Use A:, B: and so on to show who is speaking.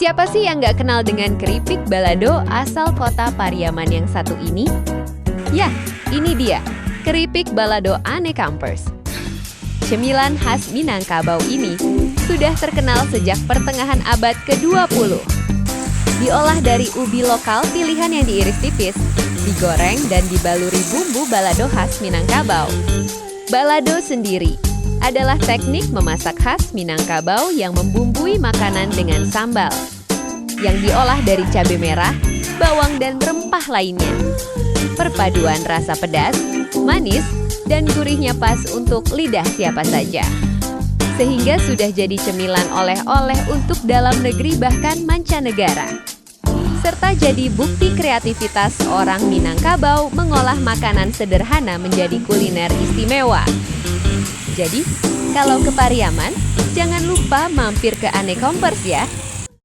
A: Siapa sih yang nggak kenal dengan keripik balado asal kota Pariaman yang satu ini? Ya, ini dia, keripik balado Ane Kampers. Cemilan khas Minangkabau ini sudah terkenal sejak pertengahan abad ke-20. Diolah dari ubi lokal pilihan yang diiris tipis, digoreng dan dibaluri bumbu balado khas Minangkabau. Balado sendiri adalah teknik memasak khas Minangkabau yang membumbui makanan dengan sambal, yang diolah dari cabai merah, bawang, dan rempah lainnya. Perpaduan rasa pedas, manis, dan gurihnya pas untuk lidah siapa saja. Sehingga sudah jadi cemilan oleh-oleh untuk dalam negeri bahkan mancanegara. Serta jadi bukti kreativitas orang Minangkabau mengolah makanan sederhana menjadi kuliner istimewa. Jadi, kalau ke Pariaman, jangan lupa mampir ke Ane Kampers ya.